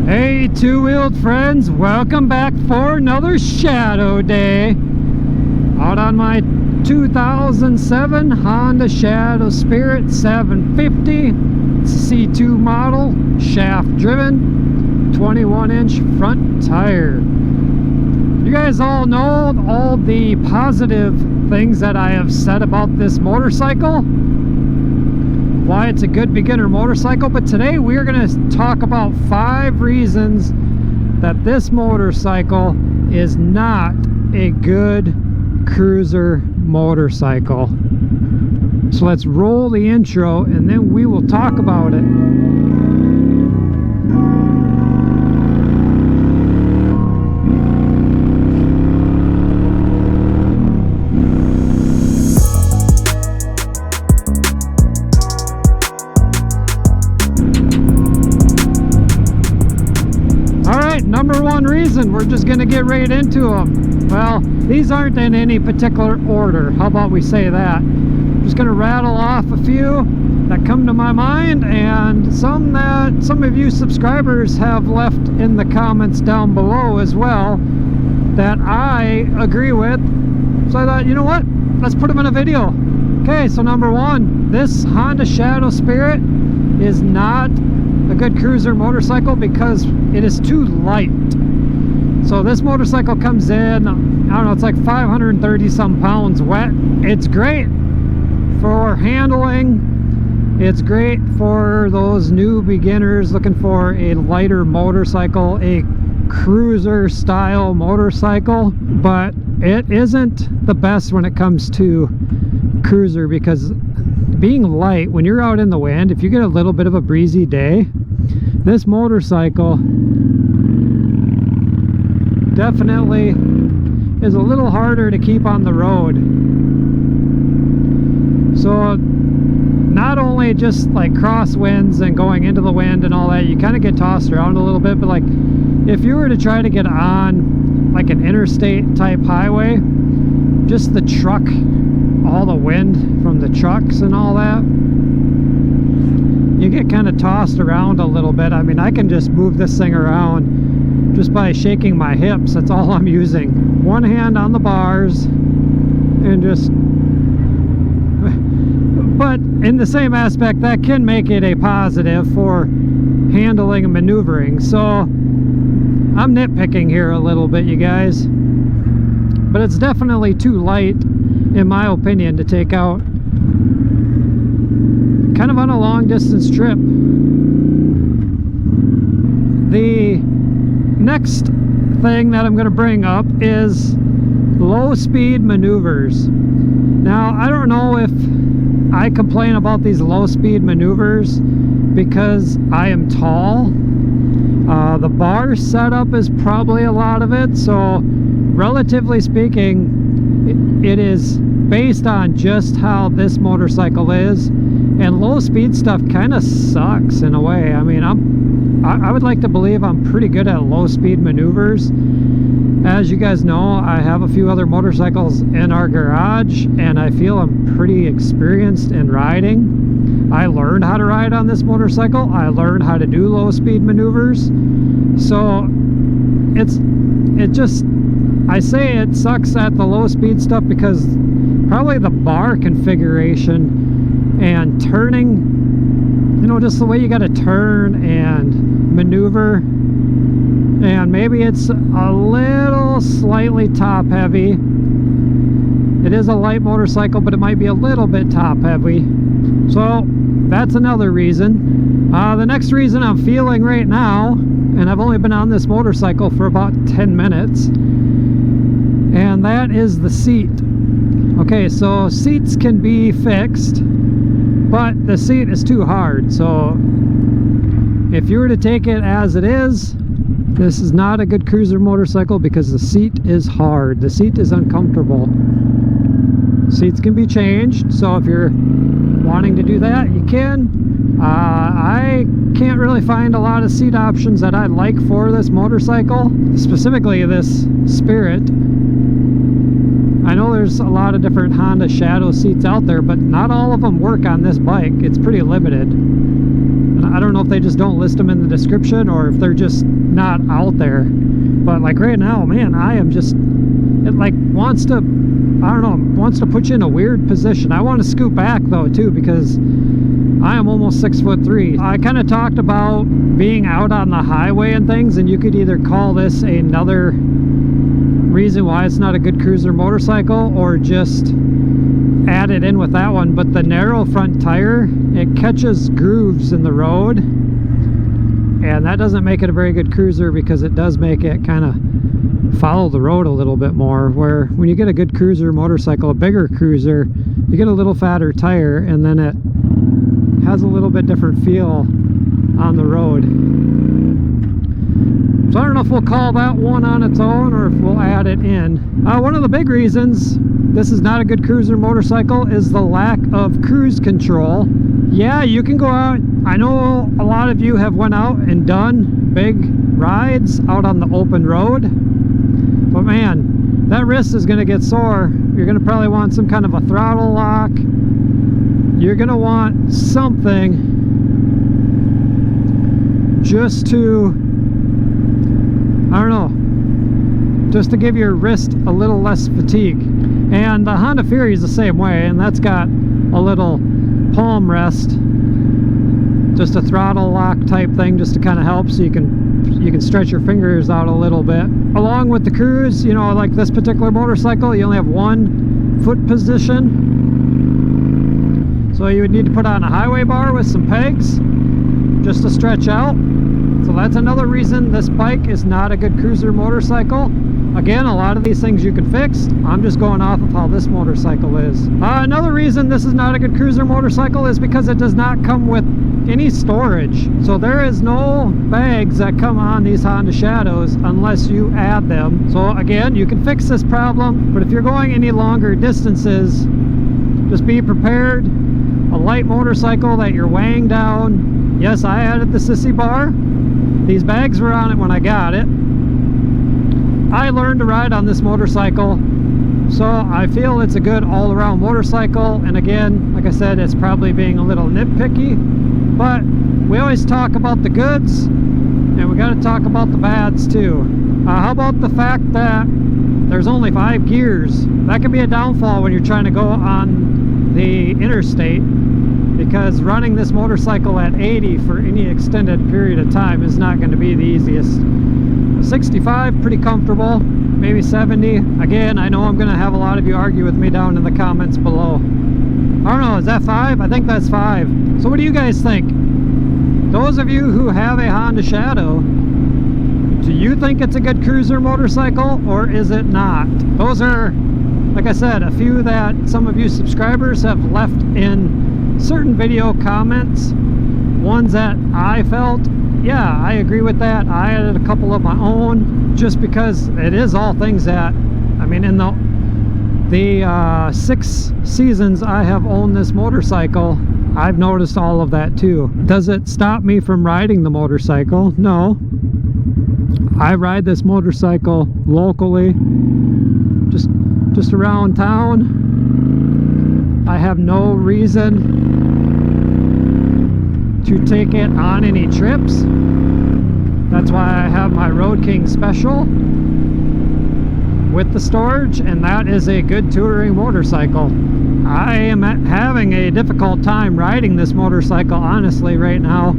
Hey, two-wheeled friends, welcome back for another shadow day out on my 2007 Honda Shadow Spirit 750. It's a C2 model, shaft driven, 21-inch front tire. You guys all know all the positive things that I have said about this motorcycle, why it's a good beginner motorcycle, but today we are going to talk about 5 reasons that this motorcycle is not a good cruiser motorcycle. So let's roll the intro and then we will talk about it. Number one reason, we're just going to get right into them. Well, these aren't in any particular order. How about we say that? I'm just going to rattle off a few that come to my mind, and some that some of you subscribers have left in the comments down below as well that I agree with. So I thought, you know what? Let's put them in a video. Okay, so number one, this Honda Shadow Spirit is not a good cruiser motorcycle because it is too light. So this motorcycle comes in, I don't know, it's like 530 some pounds wet. It's great for handling. It's great for those new beginners looking for a lighter motorcycle, a cruiser style motorcycle, but it isn't the best when it comes to cruiser, because being light, when you're out in the wind, if you get a little bit of a breezy day, this motorcycle definitely is a little harder to keep on the road. So not only just like crosswinds and going into the wind and all that, you kind of get tossed around a little bit, but like if you were to try to get on like an interstate type highway, just the truck, all the wind from the trucks and all that, you get kind of tossed around a little bit. I mean, I can just move this thing around just by shaking my hips. That's all I'm using. One hand on the bars and just... But in the same aspect, that can make it a positive for handling and maneuvering. So I'm nitpicking here a little bit, you guys. But it's definitely too light, in my opinion, to take out kind of on a long distance trip. The next thing that I'm going to bring up is low speed maneuvers. Now, I don't know if I complain about these low speed maneuvers because I am tall. The bar setup is probably a lot of it, so relatively speaking, it is based on just how this motorcycle is, and low speed stuff kind of sucks in a way. I mean, I would like to believe I'm pretty good at low speed maneuvers. As you guys know, I have a few other motorcycles in our garage and I feel I'm pretty experienced in riding. I learned how to ride on this motorcycle. I learned how to do low speed maneuvers. So I say it sucks at the low speed stuff because probably the bar configuration and turning, you know, just the way you got to turn and maneuver, and maybe it's a little slightly top heavy. It is a light motorcycle, but it might be a little bit top heavy. So that's another reason. The next reason I'm feeling right now, and I've only been on this motorcycle for about 10 minutes, and that is the seat. Okay, so seats can be fixed, but the seat is too hard. So if you were to take it as it is, this is not a good cruiser motorcycle because the seat is hard. The seat is uncomfortable. Seats can be changed, so if you're wanting to do that, you can. I can't really find a lot of seat options that I like for this motorcycle, specifically this Spirit. I know there's a lot of different Honda Shadow seats out there, but not all of them work on this bike. It's pretty limited. And I don't know if they just don't list them in the description or if they're just not out there. But like right now, man, I am just, it like wants to, I don't know, wants to put you in a weird position. I want to scoot back though too, because I am almost 6'3". I kind of talked about being out on the highway and things, and you could either call this another reason why it's not a good cruiser motorcycle, or just add it in with that one. But the narrow front tire, it catches grooves in the road, and that doesn't make it a very good cruiser, because it does make it kind of follow the road a little bit more. Where when you get a good cruiser motorcycle, a bigger cruiser, you get a little fatter tire, and then it has a little bit different feel on the road. So I don't know if we'll call that one on its own or if we'll add it in. One of the big reasons this is not a good cruiser motorcycle is the lack of cruise control. Yeah, you can go out. I know a lot of you have went out and done big rides out on the open road, but man, that wrist is going to get sore. You're going to probably want some kind of a throttle lock. You're going to want something just to, I don't know, just to give your wrist a little less fatigue. And the Honda Fury is the same way, and that's got a little palm rest, just a throttle lock type thing, just to kind of help, so you can stretch your fingers out a little bit. Along with the cruise, you know, like this particular motorcycle, you only have one foot position. So you would need to put on a highway bar with some pegs just to stretch out. So that's another reason this bike is not a good cruiser motorcycle. Again, a lot of these things you can fix. I'm just going off of how this motorcycle is. Another reason this is not a good cruiser motorcycle is because it does not come with any storage. So there is no bags that come on these Honda Shadows unless you add them. So again, you can fix this problem, but if you're going any longer distances, just be prepared. A light motorcycle that you're weighing down. Yes, I added the sissy bar. These bags were on it when I got it. I learned to ride on this motorcycle, so I feel it's a good all-around motorcycle. And again, like I said, it's probably being a little nitpicky, but we always talk about the goods, and we got to talk about the bads too. How about the fact that there's only 5 gears? That can be a downfall when you're trying to go on the interstate, because running this motorcycle at 80 for any extended period of time is not going to be the easiest. 65, pretty comfortable. Maybe 70. Again, I know I'm going to have a lot of you argue with me down in the comments below. I don't know, is that 5? I think that's 5. So what do you guys think? Those of you who have a Honda Shadow, do you think it's a good cruiser motorcycle, or is it not? Those are, like I said, a few that some of you subscribers have left in certain video comments. Ones that I felt, yeah, I agree with that. I added a couple of my own, just because it is all things that, I mean, in the 6 seasons I have owned this motorcycle, I've noticed all of that too. Does it stop me from riding the motorcycle? No. I ride this motorcycle locally, just around town. I have no reason to take it on any trips. That's why I have my Road King Special with the storage, and that is a good touring motorcycle. I am having a difficult time riding this motorcycle, honestly, right now.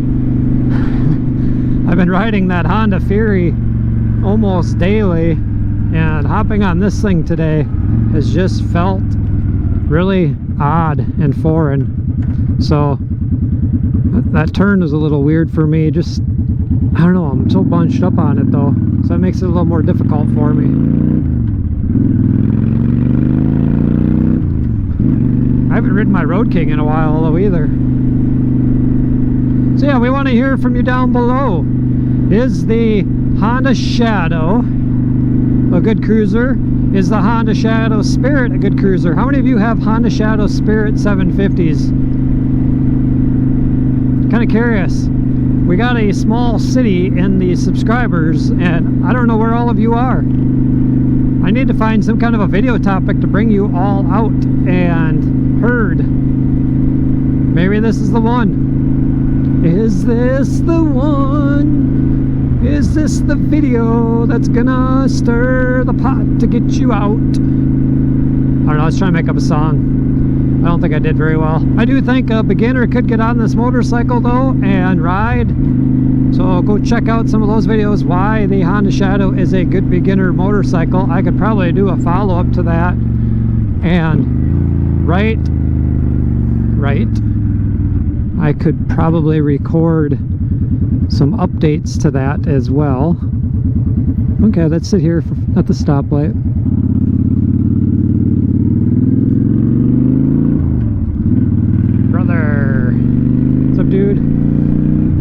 I've been riding that Honda Fury almost daily, and hopping on this thing today has just felt really odd and foreign. So that turn is a little weird for me. Just, I don't know, I'm so bunched up on it though, so that makes it a little more difficult for me. I haven't ridden my Road King in a while though either. So yeah, we want to hear from you down below. Is the Honda Shadow a good cruiser? Is the Honda Shadow Spirit a good cruiser? How many of you have Honda Shadow Spirit 750s? Kind of curious. We got a small city in the subscribers, and I don't know where all of you are. I need to find some kind of a video topic to bring you all out and heard. Maybe this is the one. Is this the one? Is this the video that's gonna stir the pot to get you out? I don't know, let's try and make up a song. I don't think I did very well. I do think a beginner could get on this motorcycle though and ride. So go check out some of those videos why the Honda Shadow is a good beginner motorcycle. I could probably do a follow-up to that. And right, I could probably record some updates to that as well. Okay, let's sit here at the stoplight. Brother, what's up, dude?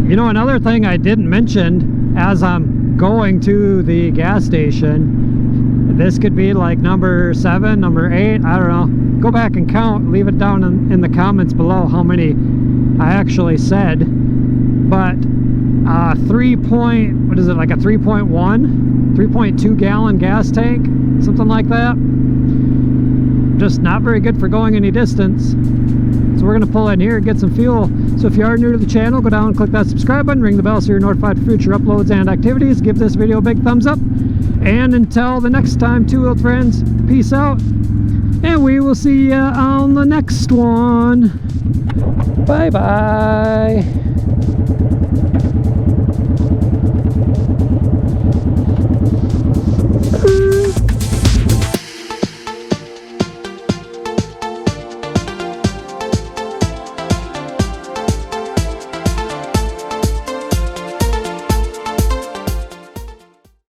You know, another thing I didn't mention as I'm going to the gas station, this could be like number 7, number 8, I don't know. Go back and count, leave it down in the comments below how many I actually said. But 3.2 gallon gas tank, something like that. Just not very good for going any distance. So we're gonna pull in here and get some fuel. So if you are new to the channel, go down and click that subscribe button, ring the bell so you're notified for future uploads and activities. Give this video a big thumbs up. And until the next time, two-wheeled friends, peace out. And we will see you on the next one. Bye-bye.